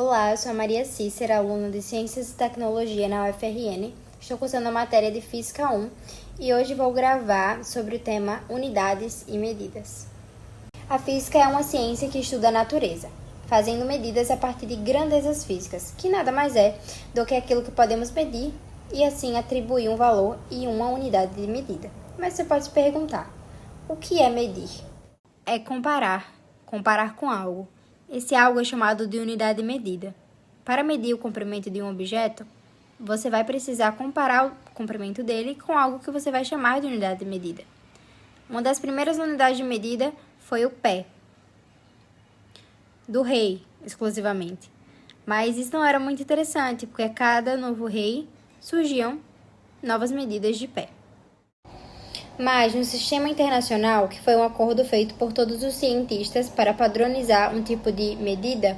Olá, eu sou a Maria Cícera, aluna de Ciências e Tecnologia na UFRN. Estou cursando a matéria de Física 1 e hoje vou gravar sobre o tema Unidades e Medidas. A física é uma ciência que estuda a natureza, fazendo medidas a partir de grandezas físicas, que nada mais é do que aquilo que podemos medir e assim atribuir um valor e uma unidade de medida. Mas você pode se perguntar, o que é medir? É comparar com algo. Esse algo é chamado de unidade de medida. Para medir o comprimento de um objeto, você vai precisar comparar o comprimento dele com algo que você vai chamar de unidade de medida. Uma das primeiras unidades de medida foi o pé, do rei, exclusivamente. Mas isso não era muito interessante, porque a cada novo rei surgiam novas medidas de pé. Mas no sistema internacional, que foi um acordo feito por todos os cientistas para padronizar um tipo de medida,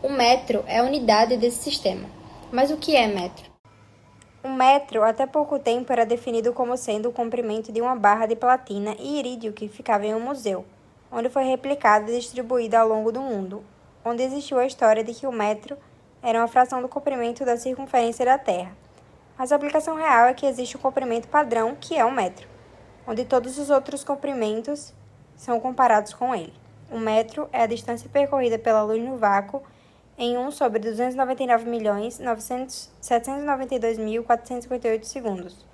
o metro é a unidade desse sistema. Mas o que é metro? O metro, até pouco tempo, era definido como sendo o comprimento de uma barra de platina e irídio que ficava em um museu, onde foi replicada e distribuída ao longo do mundo, onde existiu a história de que o metro era uma fração do comprimento da circunferência da Terra. Mas a aplicação real é que existe o comprimento padrão, que é o metro, onde todos os outros comprimentos são comparados com ele. O metro é a distância percorrida pela luz no vácuo em 1 sobre 299.792.458 segundos,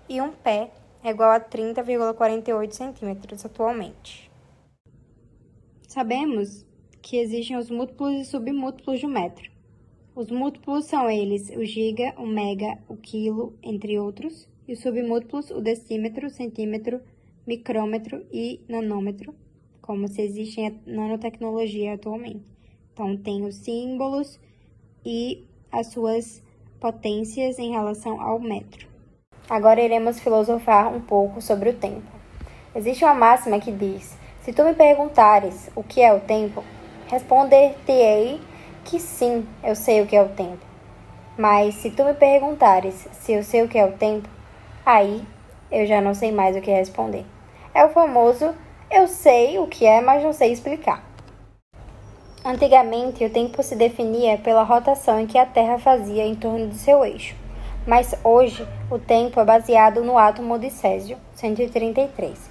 e um pé é igual a 30,48 centímetros atualmente. Sabemos que existem os múltiplos e submúltiplos do metro. Os múltiplos são eles o giga, o mega, o quilo, entre outros, e os submúltiplos o decímetro, centímetro, micrômetro e nanômetro, como se existe a nanotecnologia atualmente. Então, tem os símbolos e as suas potências em relação ao metro. Agora iremos filosofar um pouco sobre o tempo. Existe uma máxima que diz: se tu me perguntares o que é o tempo, responder-te-ei que sim, eu sei o que é o tempo. Mas se tu me perguntares se eu sei o que é o tempo, aí eu já não sei mais o que responder. É o famoso eu sei o que é, mas não sei explicar. Antigamente, o tempo se definia pela rotação em que a Terra fazia em torno de seu eixo. Mas hoje, o tempo é baseado no átomo de Césio 133,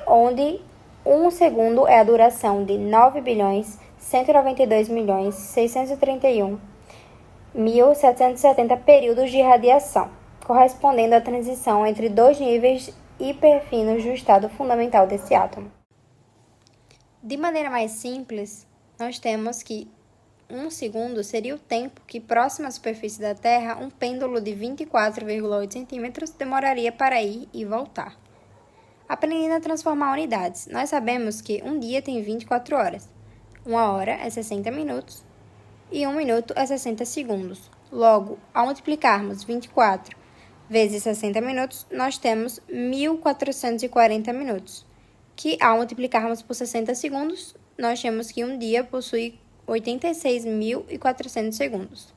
onde 1 segundo é a duração de 9.192.631.770 períodos de radiação, correspondendo à transição entre dois níveis hiperfinos do estado fundamental desse átomo. De maneira mais simples, nós temos que 1 segundo seria o tempo que, próximo à superfície da Terra, um pêndulo de 24,8 centímetros demoraria para ir e voltar. Aprendendo a transformar unidades, nós sabemos que um dia tem 24 horas, 1 hora é 60 minutos e 1 minuto é 60 segundos. Logo, ao multiplicarmos 24 vezes 60 minutos, nós temos 1.440 minutos, que ao multiplicarmos por 60 segundos, nós temos que um dia possui 86.400 segundos.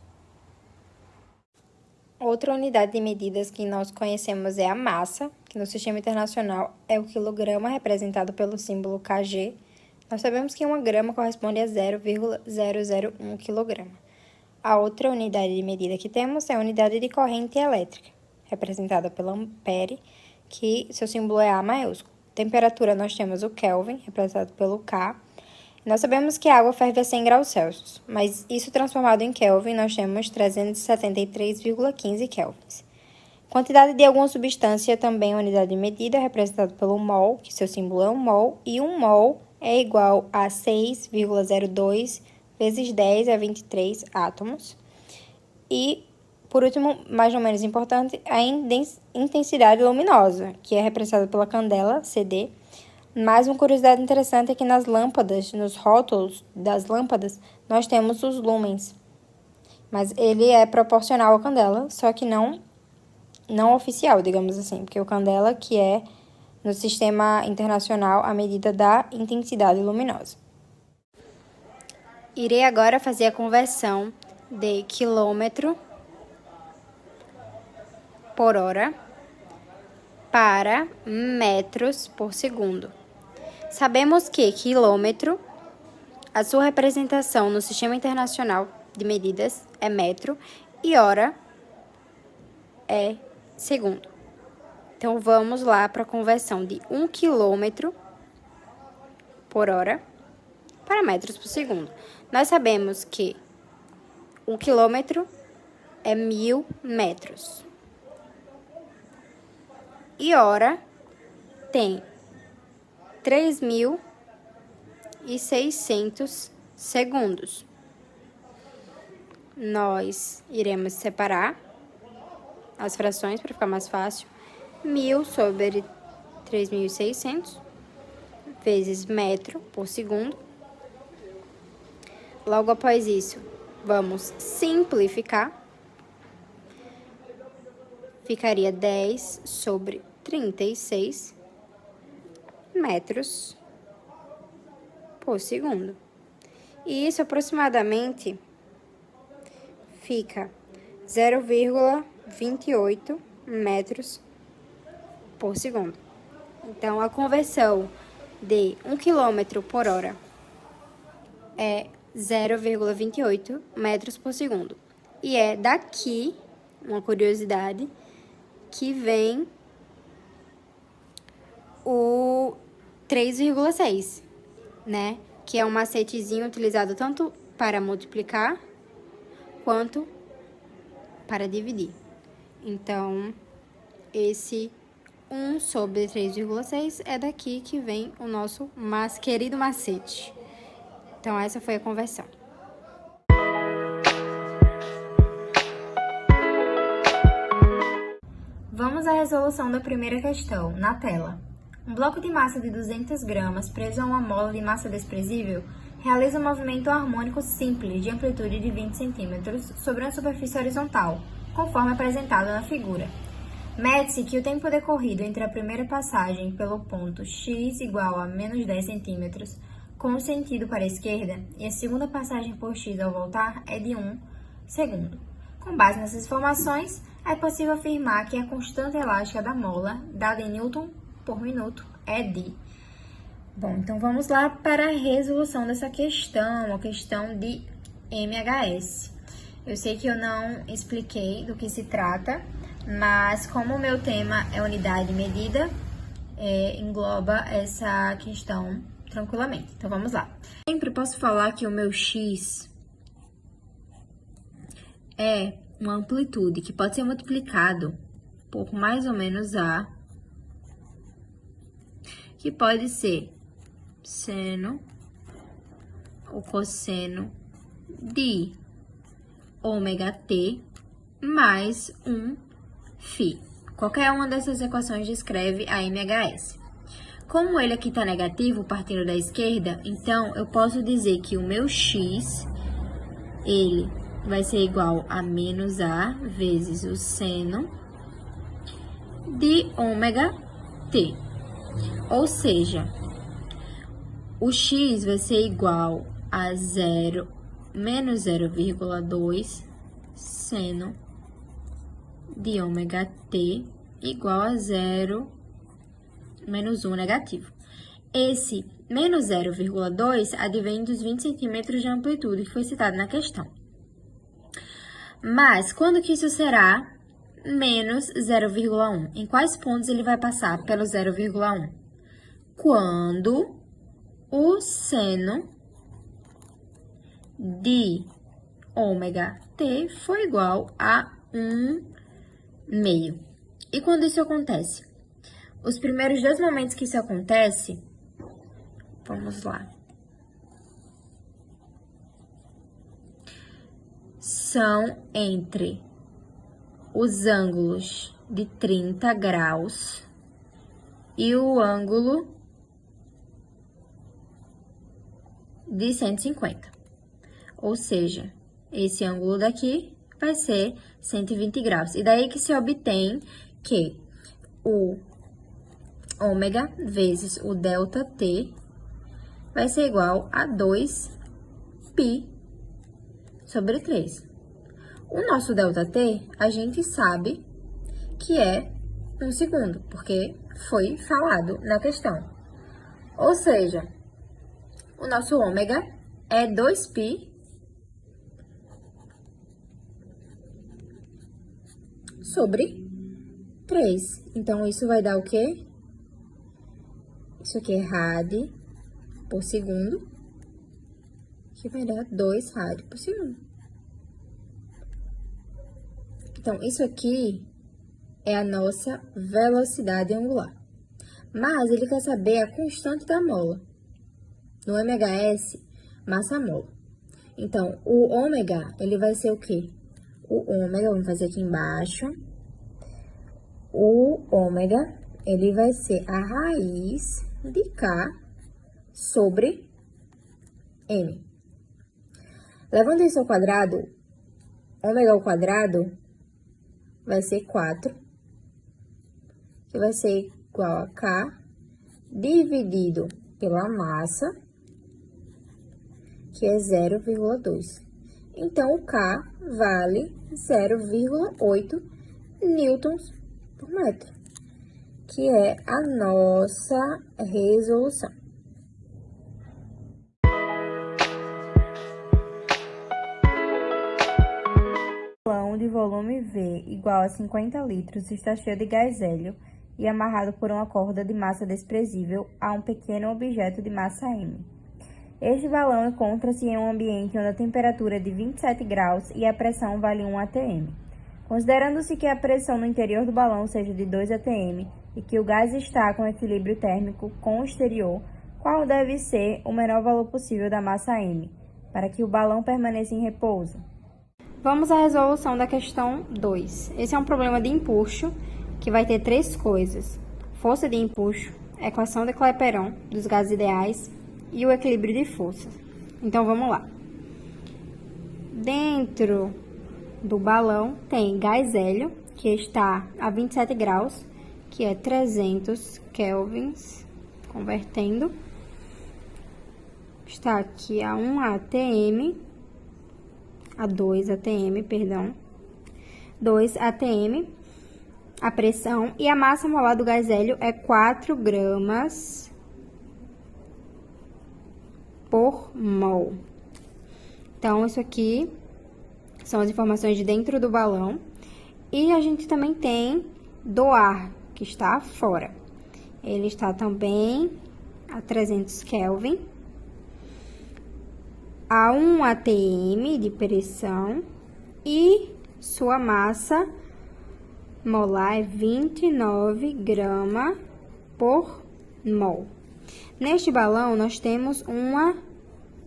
Outra unidade de medidas que nós conhecemos é a massa, que no sistema internacional é o quilograma, representado pelo símbolo kg. Nós sabemos que 1 grama corresponde a 0,001 kg. A outra unidade de medida que temos é a unidade de corrente elétrica, representada pelo ampere, que seu símbolo é A maiúsculo. Temperatura, nós temos o Kelvin, representado pelo K. Nós sabemos que a água ferve a 100 graus Celsius, mas isso transformado em Kelvin, nós temos 373,15 kelvins. Quantidade de alguma substância também é unidade de medida, representado pelo mol, que seu símbolo é um mol, e 1 mol é igual a 6,02 vezes 10 a 23 átomos. E, por último, mais ou menos importante, a intensidade luminosa, que é representada pela candela, CD. Mas uma curiosidade interessante é que nas lâmpadas, nos rótulos das lâmpadas, nós temos os lumens. Mas ele é proporcional à candela, só que não oficial, digamos assim, porque o candela que é, no sistema internacional, a medida da intensidade luminosa. Irei agora fazer a conversão de quilômetro por hora para metros por segundo. Sabemos que quilômetro, a sua representação no sistema internacional de medidas é metro e hora é segundo. Então, vamos lá para a conversão de 1 quilômetro por hora para metros por segundo. Nós sabemos que 1 quilômetro é 1.000 metros. E hora tem 3.600 segundos. Nós iremos separar as frações para ficar mais fácil. 1.000 sobre 3.600 vezes metro por segundo. Logo após isso, vamos simplificar. Ficaria 10 sobre 36 metros por segundo. E isso aproximadamente fica 0,28 metros por segundo. Então, a conversão de 1 km por hora é 0,28 metros por segundo. E é daqui, uma curiosidade, que vem o 3,6, né? Que é um macetezinho utilizado tanto para multiplicar quanto para dividir. Então, esse 1 sobre 3,6 é daqui que vem o nosso querido macete. Então, essa foi a conversão. Vamos à resolução da primeira questão, na tela. Um bloco de massa de 200 gramas preso a uma mola de massa desprezível realiza um movimento harmônico simples de amplitude de 20 centímetros sobre uma superfície horizontal, conforme apresentado na figura. Mede-se que o tempo decorrido entre a primeira passagem pelo ponto x igual a menos 10 centímetros com o sentido para a esquerda e a segunda passagem por x ao voltar é de 1 segundo. Com base nessas informações, é possível afirmar que a constante elástica da mola, dada em Newton por minuto, é de... Bom, então vamos lá para a resolução dessa questão, a questão de MHS. Eu sei que eu não expliquei do que se trata, mas como o meu tema é unidade de medida, engloba essa questão tranquilamente. Então, vamos lá. Sempre posso falar que o meu x é uma amplitude que pode ser multiplicado por mais ou menos A, que pode ser seno ou cosseno de ômega t mais 1 φ. Qualquer uma dessas equações descreve a MHS. Como ele aqui está negativo, partindo da esquerda, então eu posso dizer que o meu x, ele vai ser igual a menos A vezes o seno de ômega t. Ou seja, o x vai ser igual a menos 0,2 seno de ômega t igual a menos 1 negativo. Esse menos 0,2 advém dos 20 centímetros de amplitude que foi citado na questão. Mas, quando que isso será menos 0,1? Em quais pontos ele vai passar pelo 0,1? Quando o seno de ômega t for igual a 1/2. E quando isso acontece? Os primeiros 2 momentos que isso acontece, vamos lá, são entre os ângulos de 30 graus e o ângulo de 150. Ou seja, esse ângulo daqui vai ser 120 graus. E daí que se obtém que o ômega vezes o delta t vai ser igual a 2π sobre 3. O nosso delta t, a gente sabe que é 1 segundo, porque foi falado na questão. Ou seja, o nosso ômega é 2π sobre 3. Então, isso vai dar o quê? Isso aqui é rad por segundo, que vai dar 2 rad por segundo. Então, isso aqui é a nossa velocidade angular. Mas ele quer saber a constante da mola. No MHS, massa-mola. Então, o ômega, ele vai ser o quê? O ômega, vamos fazer aqui embaixo. O ômega, ele vai ser a raiz de K sobre M. Levando isso ao quadrado, ômega ao quadrado vai ser 4, que vai ser igual a K dividido pela massa, que é 0,2. Então, o K vale 0,8 newtons por metro, que é a nossa resolução. O balão de volume V igual a 50 litros está cheio de gás hélio e amarrado por uma corda de massa desprezível a um pequeno objeto de massa M. Este balão encontra-se em um ambiente onde a temperatura é de 27 graus e a pressão vale 1 atm. Considerando-se que a pressão no interior do balão seja de 2 atm e que o gás está com equilíbrio térmico com o exterior, qual deve ser o menor valor possível da massa M, para que o balão permaneça em repouso? Vamos à resolução da questão 2. Esse é um problema de empuxo, que vai ter 3 coisas: força de empuxo, equação de Clapeyron dos gases ideais e o equilíbrio de forças. Então, vamos lá. Dentro do balão tem gás hélio, que está a 27 graus, que é 300 kelvins, convertendo. Está aqui a 1 atm, a 2 atm, perdão. 2 atm, a pressão, e a massa molar do gás hélio é 4 gramas por mol. Então, isso aqui são as informações de dentro do balão. E a gente também tem do ar, que está fora. Ele está também a 300 Kelvin, a 1 atm de pressão, e sua massa molar é 29 gramas por mol. Neste balão, nós temos uma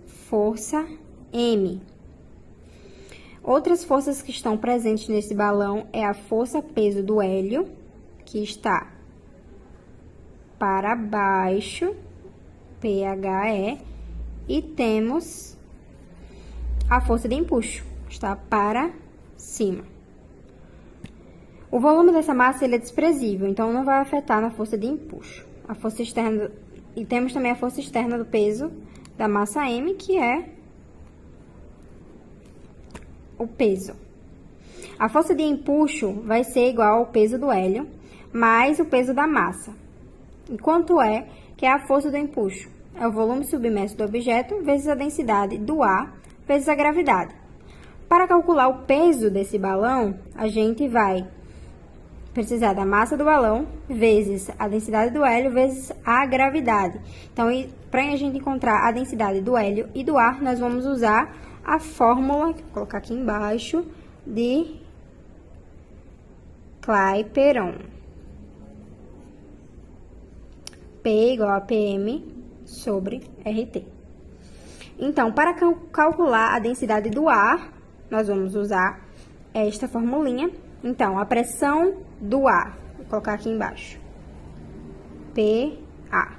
força M. Outras forças que estão presentes nesse balão é a força-peso do hélio, que está para baixo, PHE, e temos a força de empuxo, que está para cima. O volume dessa massa ele é desprezível, então não vai afetar na força de empuxo. A força externa, e temos também a força externa do peso da massa M, que é o peso. A força de empuxo vai ser igual ao peso do hélio, mais o peso da massa. E quanto é que é a força do empuxo? É o volume submerso do objeto vezes a densidade do ar vezes a gravidade. Para calcular o peso desse balão, a gente vai precisar da massa do balão vezes a densidade do hélio vezes a gravidade. Então, para a gente encontrar a densidade do hélio e do ar, nós vamos usar a fórmula, que eu vou colocar aqui embaixo, de Clapeyron. P igual a PM sobre RT. Então, para calcular a densidade do ar, nós vamos usar esta formulinha. Então, a pressão do ar, vou colocar aqui embaixo, PA,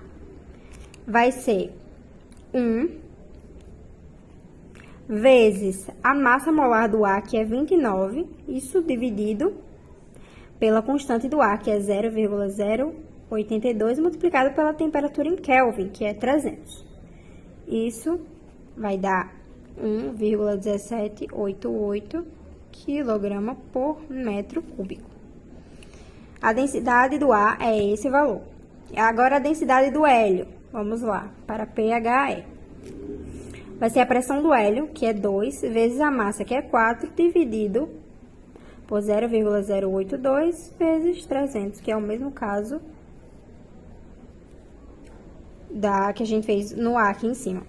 vai ser 1 vezes a massa molar do ar, que é 29, isso dividido pela constante do ar, que é 0,082, multiplicado pela temperatura em Kelvin, que é 300. Isso vai dar 1,1788 quilograma por metro cúbico. A densidade do ar é esse valor. Agora, a densidade do hélio, vamos lá, para PHE. Vai ser a pressão do hélio, que é 2, vezes a massa, que é 4, dividido por 0,082 vezes 300, que é o mesmo caso da que a gente fez no A aqui em cima.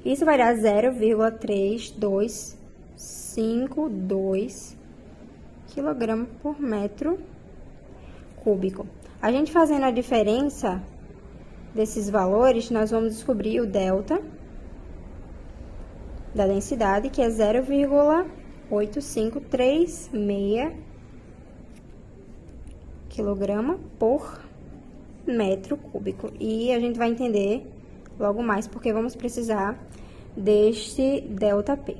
Isso vai dar 0,3252 quilograma por metro cúbico. A gente fazendo a diferença desses valores, nós vamos descobrir o delta da densidade, que é 0,8536 quilograma por metro cúbico. E a gente vai entender logo mais, porque vamos precisar deste ΔP.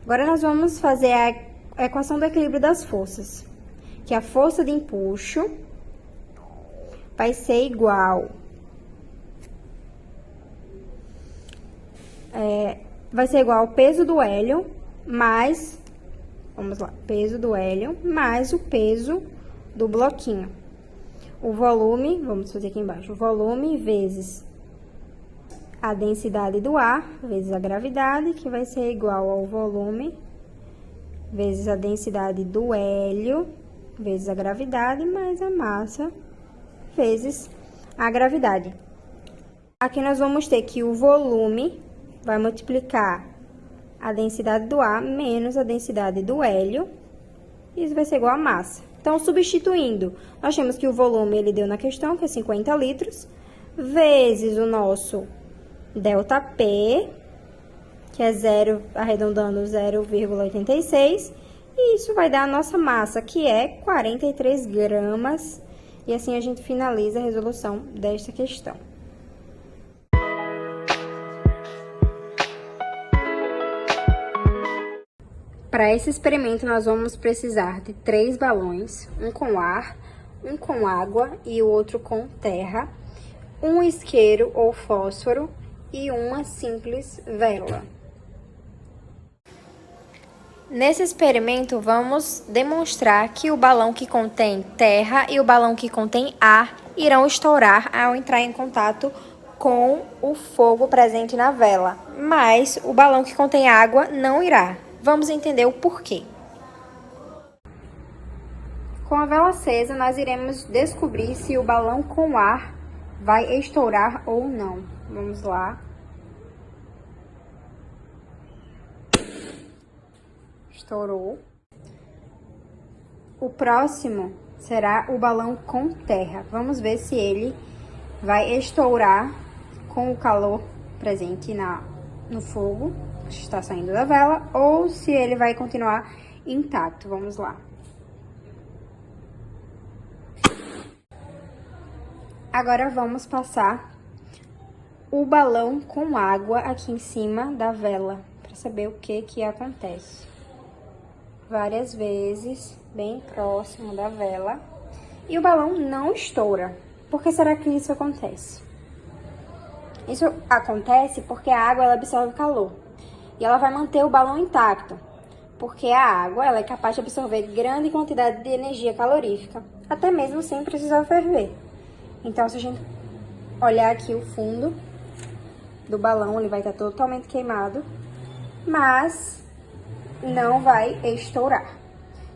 Agora, nós vamos fazer a equação do equilíbrio das forças, que a força de empuxo vai ser igual... vai ser igual ao peso do hélio mais... Vamos lá, peso do hélio mais o peso do bloquinho. O volume, vamos fazer aqui embaixo, o volume vezes a densidade do ar, vezes a gravidade, que vai ser igual ao volume vezes a densidade do hélio, vezes a gravidade, mais a massa, vezes a gravidade. Aqui nós vamos ter que o volume vai multiplicar a densidade do ar menos a densidade do hélio, e isso vai ser igual a massa. Então, substituindo, nós temos que o volume, ele deu na questão, que é 50 litros, vezes o nosso ΔP, que é arredondando 0,86, e isso vai dar a nossa massa, que é 43 gramas, e assim a gente finaliza a resolução desta questão. Para esse experimento, nós vamos precisar de 3 balões, um com ar, um com água e o outro com terra, um isqueiro ou fósforo e uma simples vela. Nesse experimento, vamos demonstrar que o balão que contém terra e o balão que contém ar irão estourar ao entrar em contato com o fogo presente na vela, mas o balão que contém água não irá. Vamos entender o porquê. Com a vela acesa, nós iremos descobrir se o balão com ar vai estourar ou não. Vamos lá. Estourou. O próximo será o balão com terra. Vamos ver se ele vai estourar com o calor presente no fogo que está saindo da vela, ou se ele vai continuar intacto. Vamos lá. Agora vamos passar o balão com água aqui em cima da vela, para saber o que acontece. Várias vezes, bem próximo da vela, e o balão não estoura. Por que será que isso acontece? Isso acontece porque a água ela absorve calor e ela vai manter o balão intacto, porque a água ela é capaz de absorver grande quantidade de energia calorífica, até mesmo sem precisar ferver. Então, se a gente olhar aqui o fundo do balão, ele vai estar totalmente queimado, mas não vai estourar.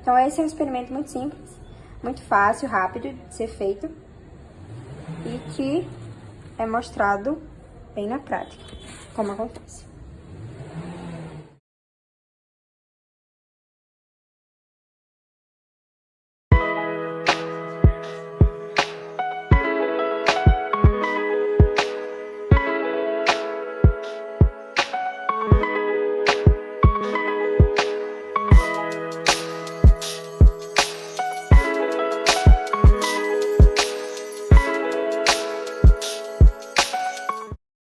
Então, esse é um experimento muito simples, muito fácil, rápido de ser feito e que é mostrado bem na prática como acontece.